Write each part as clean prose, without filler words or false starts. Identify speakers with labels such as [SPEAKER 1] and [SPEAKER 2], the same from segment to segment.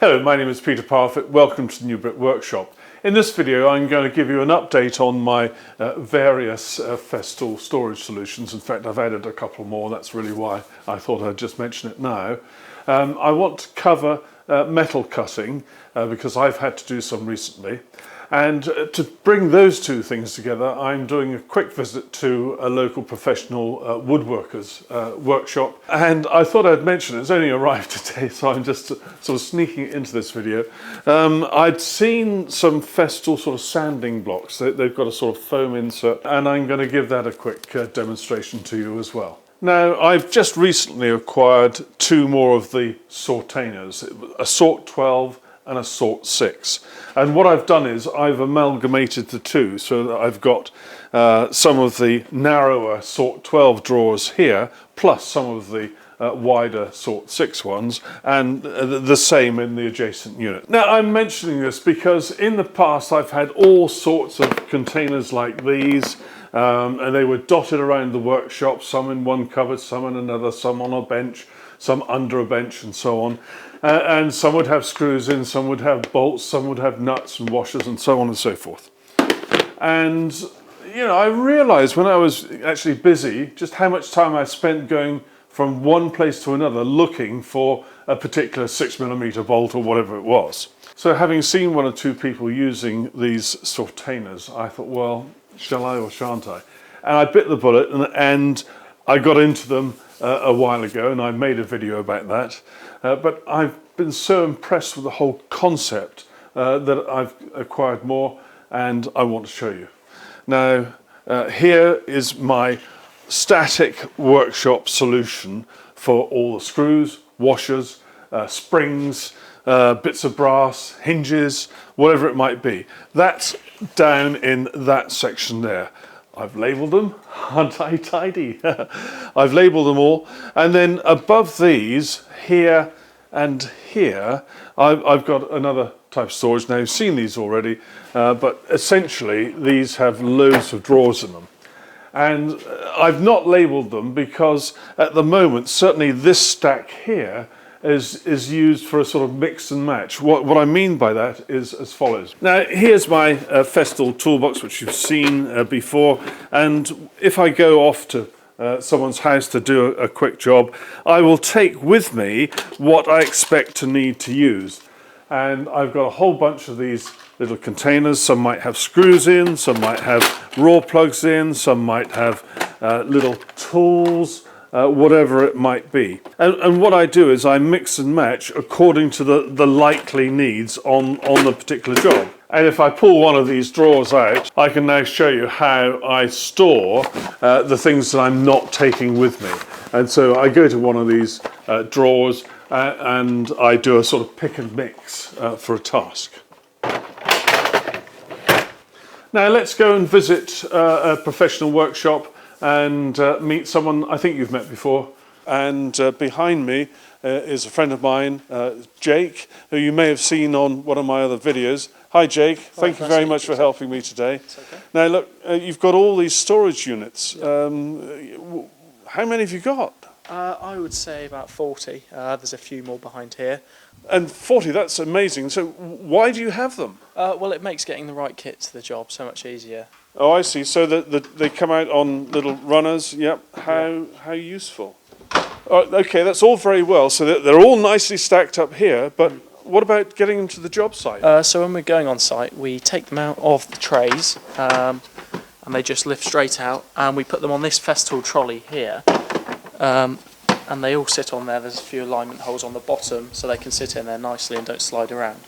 [SPEAKER 1] Hello, my name is Peter Parfitt. Welcome to the New Brit Workshop. In this video I'm going to give you an update on my various Festool storage solutions. In fact, I've added a couple more. That's really why I thought I'd just mention it now. I want to cover metal cutting because I've had to do some recently. And to bring those two things together, I'm doing a quick visit to a local professional woodworkers workshop. And I thought I'd mention it's only arrived today, so I'm just sort of sneaking it into this video. I'd seen some Festool sort of sanding blocks. They've got a sort of foam insert, and I'm going to give that a quick demonstration to you as well. Now, I've just recently acquired two more of the sortainers, a Sort 12 and a Sort 6. And what I've done is I've amalgamated the two so that I've got some of the narrower Sort 12 drawers here, plus some of the wider Sort 6 ones, and the same in the adjacent unit. Now, I'm mentioning this because in the past I've had all sorts of containers like these, and they were dotted around the workshop, some in one cupboard, some in another, some on a bench, some under a bench, and so on. And some would have screws in, some would have bolts, some would have nuts and washers, and so on and so forth. And, you know, I realised when I was actually busy just how much time I spent going from one place to another looking for a particular 6mm bolt or whatever it was. So having seen one or two people using these sortainers, I thought, well, shall I or shan't I? And I bit the bullet and I got into them a while ago, and I made a video about that. But I've been so impressed with the whole concept that I've acquired more, and I want to show you. Now, here is my static workshop solution for all the screws, washers, springs, bits of brass, hinges, whatever it might be. That's down in that section there. I've labelled them, aren't I tidy? I've labelled them all, and then above these, here and here, I've got another type of storage. Now, you've seen these already, but essentially these have loads of drawers in them. And I've not labelled them because at the moment, certainly this stack here is used for a sort of mix and match. What I mean by that is as follows. Now, here's my Festool toolbox, which you've seen before, and if I go off to someone's house to do a quick job, I will take with me what I expect to need to use. And I've got a whole bunch of these little containers. Some might have screws in, some might have raw plugs in, some might have little tools, whatever it might be. And what I do is I mix and match according to the likely needs on the particular job. And if I pull one of these drawers out, I can now show you how I store the things that I'm not taking with me. And so I go to one of these drawers and I do a sort of pick and mix for a task. Now let's go and visit a professional workshop and meet someone I think you've met before. And behind me is a friend of mine, Jake, who you may have seen on one of my other videos. Hi Jake, thank you very much for helping me today. Okay. Now look, you've got all these storage units. How many have you got?
[SPEAKER 2] I would say about 40. There's a few more behind here.
[SPEAKER 1] And 40, that's amazing. So why do you have them?
[SPEAKER 2] Well, it makes getting the right kit to the job so much easier.
[SPEAKER 1] Oh, I see. So they come out on little runners. Yep. How useful. Okay, that's all very well. So they're all nicely stacked up here, but what about getting them to the job site?
[SPEAKER 2] So when we're going on site, we take them out of the trays, and they just lift straight out, and we put them on this Festool trolley here. And they all sit on there. There's a few alignment holes on the bottom so they can sit in there nicely and don't slide around.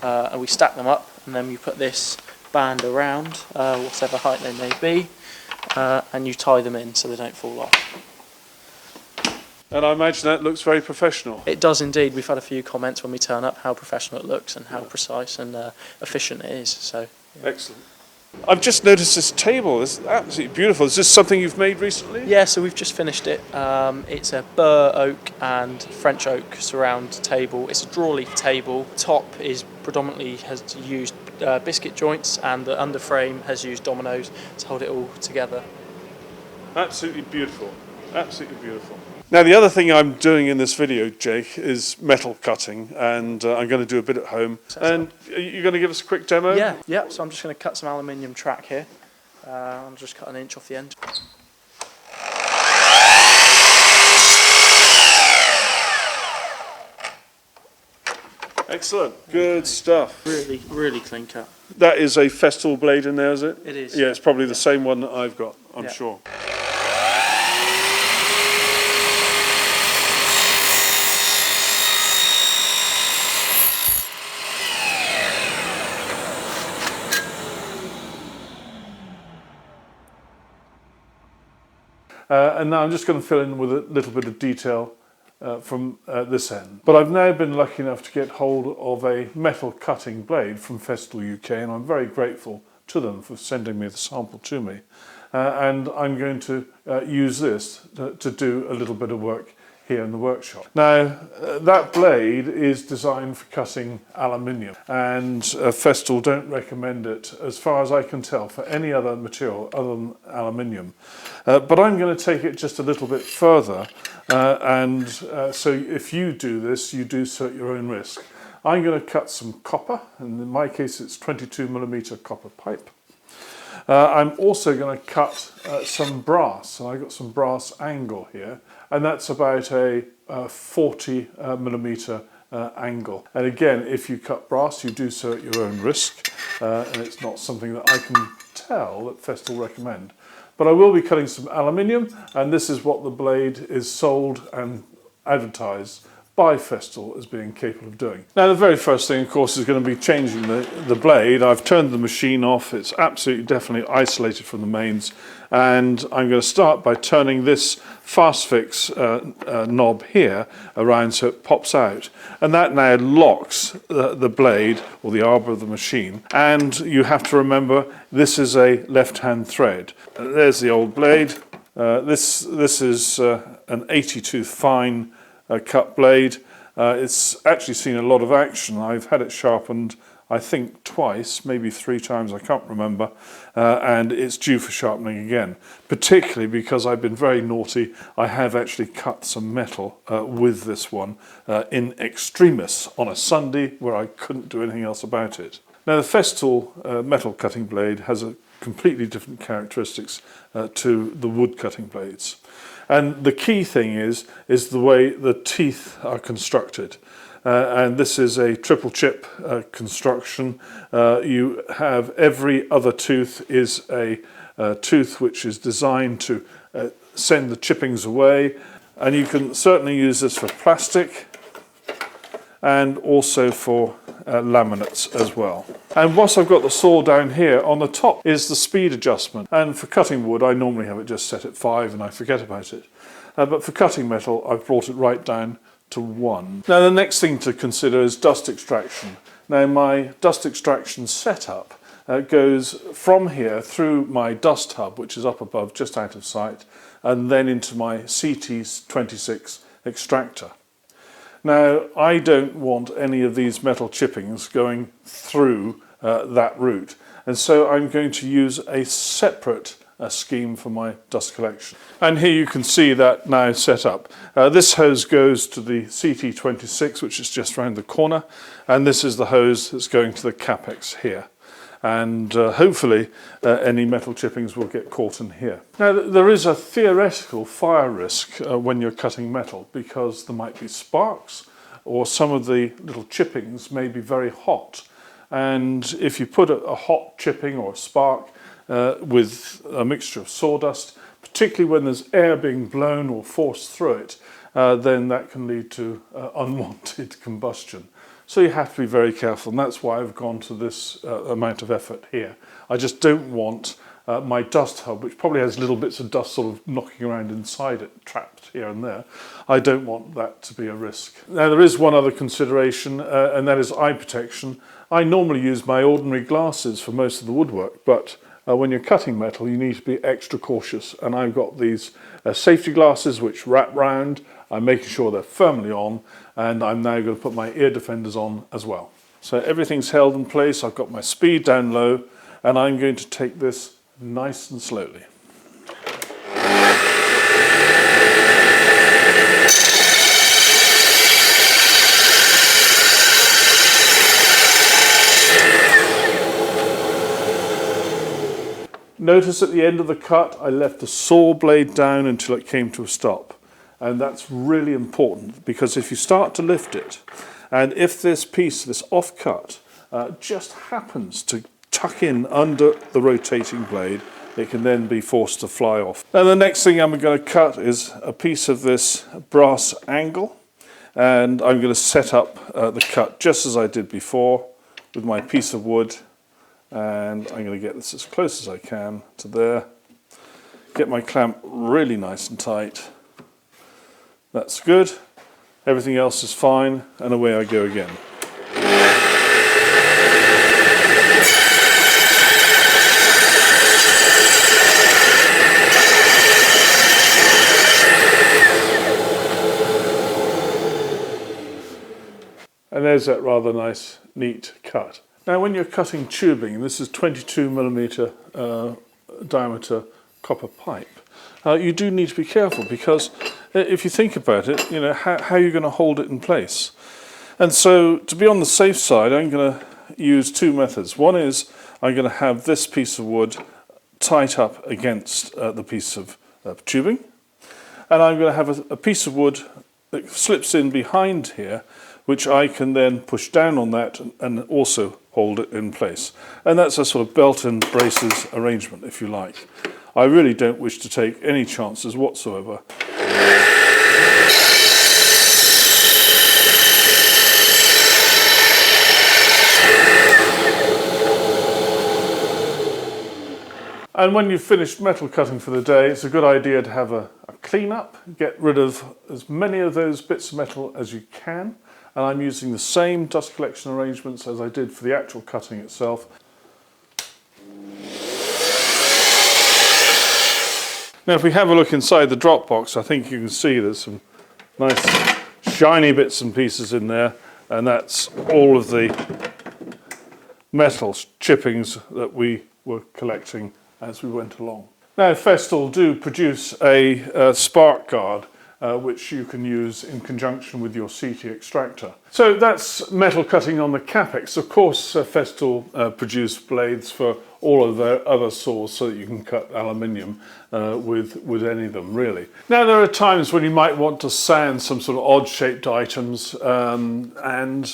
[SPEAKER 2] And we stack them up, and then we put this band around, whatever height they may be, and you tie them in so they don't fall off.
[SPEAKER 1] And I imagine that looks very professional.
[SPEAKER 2] It does indeed. We've had a few comments when we turn up how professional it looks and how precise and efficient it is. So yeah.
[SPEAKER 1] Excellent. I've just noticed this table. It's absolutely beautiful. Is this something you've made recently?
[SPEAKER 2] Yeah, so we've just finished it. It's a burr oak and French oak surround table. It's a drawleaf table. Top is predominantly has used biscuit joints, and the underframe has used dominoes to hold it all together.
[SPEAKER 1] Absolutely beautiful. Absolutely beautiful. Now the other thing I'm doing in this video, Jake, is metal cutting, and I'm going to do a bit at home. And you're going to give us a quick demo?
[SPEAKER 2] Yeah, so I'm just going to cut some aluminium track here. I'll just cut an inch off the end.
[SPEAKER 1] Excellent, good stuff.
[SPEAKER 2] Really, really clean cut.
[SPEAKER 1] That is a Festool blade in there, is it?
[SPEAKER 2] It is.
[SPEAKER 1] Yeah, it's probably the same one that I've got, I'm sure. And now I'm just going to fill in with a little bit of detail from this end. But I've now been lucky enough to get hold of a metal cutting blade from Festool UK, and I'm very grateful to them for sending me the sample to me. And I'm going to use this to do a little bit of work here in the workshop. Now, that blade is designed for cutting aluminium, and Festool don't recommend it, as far as I can tell, for any other material other than aluminium. But I'm going to take it just a little bit further, so if you do this, you do so at your own risk. I'm going to cut some copper, and in my case it's 22mm copper pipe. I'm also going to cut some brass, and I've got some brass angle here, and that's about a 40mm angle. And again, if you cut brass, you do so at your own risk, and it's not something that I can tell that Festool recommend. But I will be cutting some aluminium, and this is what the blade is sold and advertised by Festool as being capable of doing. Now, the very first thing, of course, is going to be changing the blade. I've turned the machine off. It's absolutely definitely isolated from the mains, and I'm going to start by turning this fast fix knob here around so it pops out, and that now locks the blade or the arbor of the machine. And you have to remember, this is a left-hand thread. There's the old blade. This is an 80 tooth fine cut blade. It's actually seen a lot of action. I've had it sharpened, I think twice, maybe 3 times, I can't remember, and it's due for sharpening again, particularly because I've been very naughty. I have actually cut some metal with this one in extremis on a Sunday where I couldn't do anything else about it. Now, the Festool metal cutting blade has a completely different characteristics to the wood cutting blades. And the key thing is the way the teeth are constructed. And this is a triple chip construction. You have every other tooth is a tooth which is designed to send the chippings away. And you can certainly use this for plastic and also for laminates as well. And whilst I've got the saw down here, on the top is the speed adjustment. And for cutting wood, I normally have it just set at 5 and I forget about it. But for cutting metal, I've brought it right down to 1. Now, the next thing to consider is dust extraction. Now, my dust extraction setup goes from here through my dust hub, which is up above, just out of sight, and then into my CT26 extractor. Now, I don't want any of these metal chippings going through that route, and so I'm going to use a separate scheme for my dust collection. And here you can see that now set up. This hose goes to the CT26, which is just round the corner, and this is the hose that's going to the Kapex here. And hopefully any metal chippings will get caught in here. Now, there is a theoretical fire risk when you're cutting metal, because there might be sparks, or some of the little chippings may be very hot. And if you put a hot chipping or a spark with a mixture of sawdust, particularly when there's air being blown or forced through it, then that can lead to unwanted combustion. So you have to be very careful, and that's why I've gone to this amount of effort here. I just don't want my dust hub, which probably has little bits of dust sort of knocking around inside it, trapped here and there. I don't want that to be a risk. Now, there is one other consideration, and that is eye protection. I normally use my ordinary glasses for most of the woodwork, but when you're cutting metal, you need to be extra cautious. And I've got these safety glasses which wrap round. I'm making sure they're firmly on, and I'm now going to put my ear defenders on as well. So everything's held in place. I've got my speed down low, and I'm going to take this nice and slowly. Notice at the end of the cut I left the saw blade down until it came to a stop, and that's really important because if you start to lift it, and if this piece, this off cut, just happens to tuck in under the rotating blade, it can then be forced to fly off. Now the next thing I'm going to cut is a piece of this brass angle, and I'm going to set up the cut just as I did before with my piece of wood, and I'm going to get this as close as I can to there. Get my clamp really nice and tight. That's good. Everything else is fine, and away I go again. And there's that rather nice, neat cut. Now when you're cutting tubing, this is 22mm diameter copper pipe, you do need to be careful because if you think about it, you know, how are you going to hold it in place? And so to be on the safe side, I'm going to use two methods. One is I'm going to have this piece of wood tight up against the piece of tubing, and I'm going to have a piece of wood that slips in behind here, which I can then push down on that and also hold it in place. And that's a sort of belt and braces arrangement, if you like. I really don't wish to take any chances whatsoever. And when you've finished metal cutting for the day, it's a good idea to have a clean up, get rid of as many of those bits of metal as you can. And I'm using the same dust collection arrangements as I did for the actual cutting itself. Now if we have a look inside the drop box, I think you can see there's some nice shiny bits and pieces in there, and that's all of the metal chippings that we were collecting as we went along. Now Festool do produce a spark guard which you can use in conjunction with your CT extractor. So that's metal cutting on the Kapex. Of course Festool produce blades for all of their other saws so that you can cut aluminium with any of them really. Now there are times when you might want to sand some sort of odd shaped items and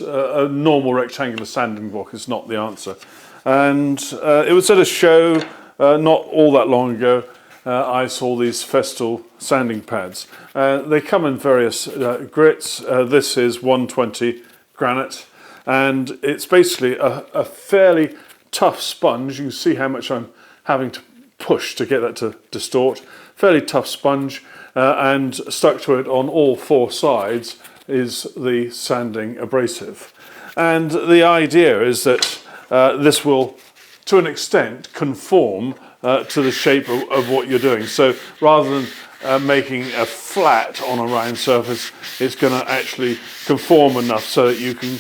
[SPEAKER 1] a normal rectangular sanding block is not the answer. And it was at a show not all that long ago. I saw these Festool sanding pads. They come in various grits. This is 120 granite, and it's basically a fairly tough sponge. You can see how much I'm having to push to get that to distort. Fairly tough sponge, and stuck to it on all four sides is the sanding abrasive. And the idea is that this will, to an extent, conform to the shape of what you're doing. So rather than making a flat on a round surface, it's going to actually conform enough so that you can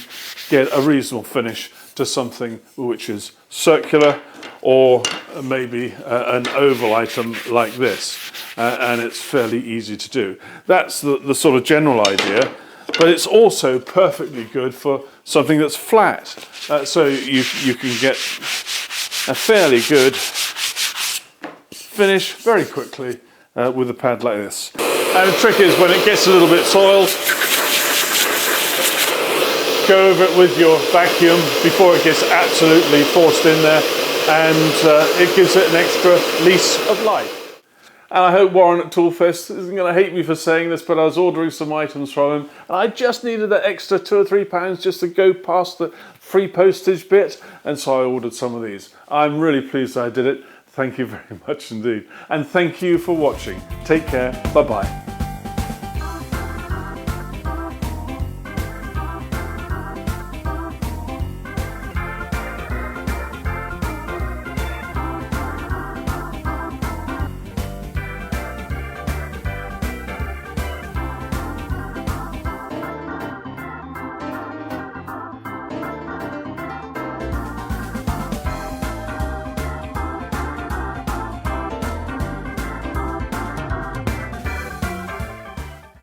[SPEAKER 1] get a reasonable finish to something which is circular, or maybe an oval item like this, and it's fairly easy to do. That's the sort of general idea, but it's also perfectly good for something that's flat, so you can get a fairly good finish very quickly with a pad like this. And the trick is when it gets a little bit soiled, go over it with your vacuum before it gets absolutely forced in there, and it gives it an extra lease of life. And I hope Warren at Toolfest isn't going to hate me for saying this, but I was ordering some items from him and I just needed that extra £2 or £3 just to go past the free postage bit, and so I ordered some of these. I'm really pleased I did it. Thank you very much indeed. And thank you for watching. Take care. Bye-bye.